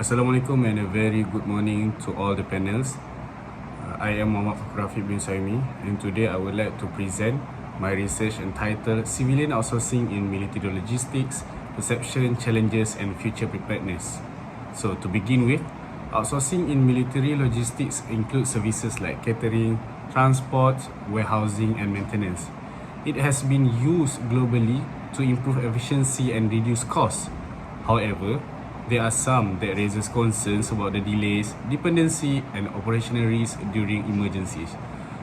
Assalamualaikum and a very good morning to all the panels. I am Fakhrul Afiq and today I would like to present my research entitled Civilian Outsourcing in Military Logistics, Perception, Challenges and Future Preparedness. So to begin with, outsourcing in military logistics includes services like catering, transport, warehousing and maintenance. It has been used globally to improve efficiency and reduce costs. However, there are some that raises concerns about the delays, dependency and operational risks during emergencies.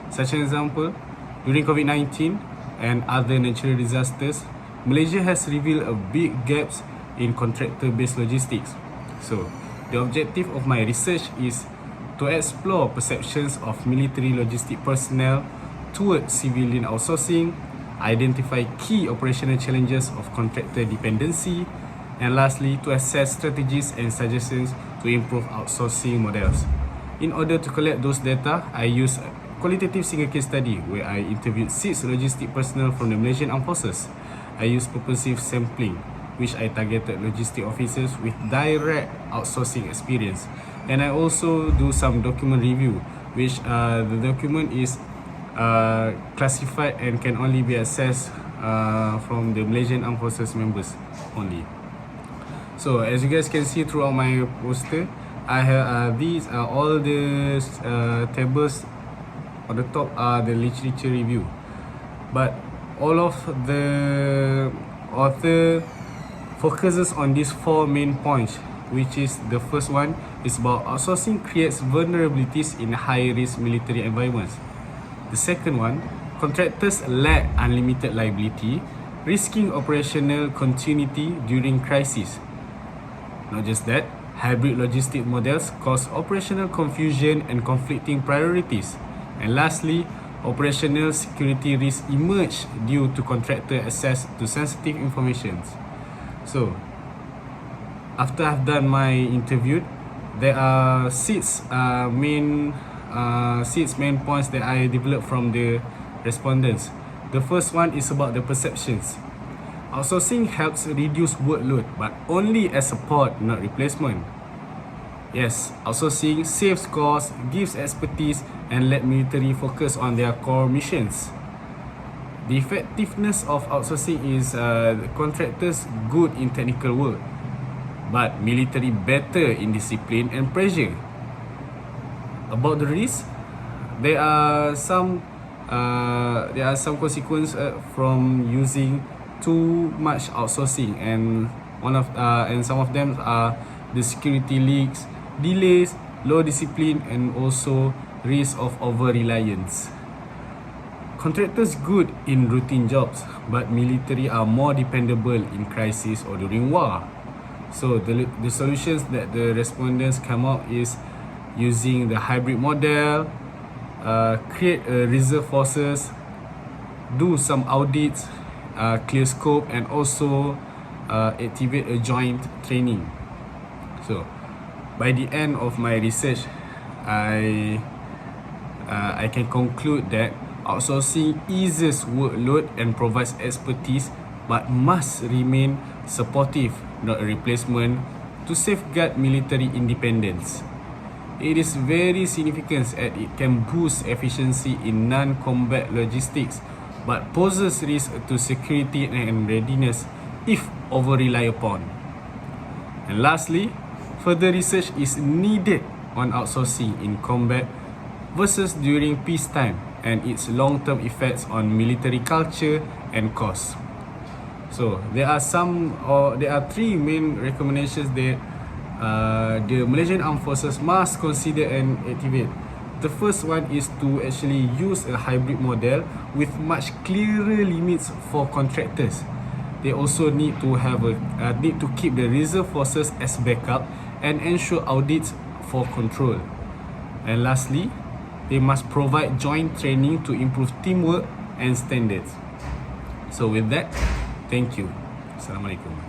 Such an example, during COVID-19 and other natural disasters, Malaysia has revealed a big gaps in contractor-based logistics. So, the objective of my research is to explore perceptions of military logistic personnel towards civilian outsourcing, identify key operational challenges of contractor dependency, and lastly, to assess strategies and suggestions to improve outsourcing models. In order to collect those data, I used a qualitative single case study where I interviewed 6 logistic personnel from the Malaysian Armed Forces. I used purposive sampling, which I targeted logistic officers with direct outsourcing experience. And I also do some document review, which the document is classified and can only be accessed from the Malaysian Armed Forces members only. So as you guys can see throughout my poster, I have these are all the tables on the top are the literature review, but all of the author focuses on these 4 main points, which is the first one is about outsourcing creates vulnerabilities in high risk military environments. The second one, contractors lack unlimited liability, risking operational continuity during crisis. Not just that, hybrid logistic models cause operational confusion and conflicting priorities. And lastly, operational security risks emerge due to contractor access to sensitive information. So, after I've done my interview, there are 6 main points that I developed from the respondents. The first one is about the perceptions. Outsourcing helps reduce workload, but only as support, not replacement. Yes, outsourcing saves costs, gives expertise, and let military focus on their core missions. The effectiveness of outsourcing is contractors good in technical work, but military better in discipline and pressure. About the risk, there are some consequences from using too much outsourcing, and some of them are the security leaks, delays, low discipline, and also risk of over reliance. Contractors good in routine jobs, but military are more dependable in crisis or during war. So the solutions that the respondents come up is using the hybrid model, create a reserve forces, do some audits, clear scope, and also activate a joint training. So by the end of my research, I can conclude that outsourcing eases workload and provides expertise, but must remain supportive, not a replacement, to safeguard military independence. It is very significant as it can boost efficiency in non-combat logistics, but poses risk to security and readiness if over-relied upon. And lastly, further research is needed on outsourcing in combat versus during peacetime and its long-term effects on military culture and costs. So there are 3 main recommendations that the Malaysian Armed Forces must consider and activate. The first one is to actually use a hybrid model with much clearer limits for contractors. They also need to keep the reserve forces as backup and ensure audits for control. And lastly, they must provide joint training to improve teamwork and standards. So with that, thank you. Assalamualaikum.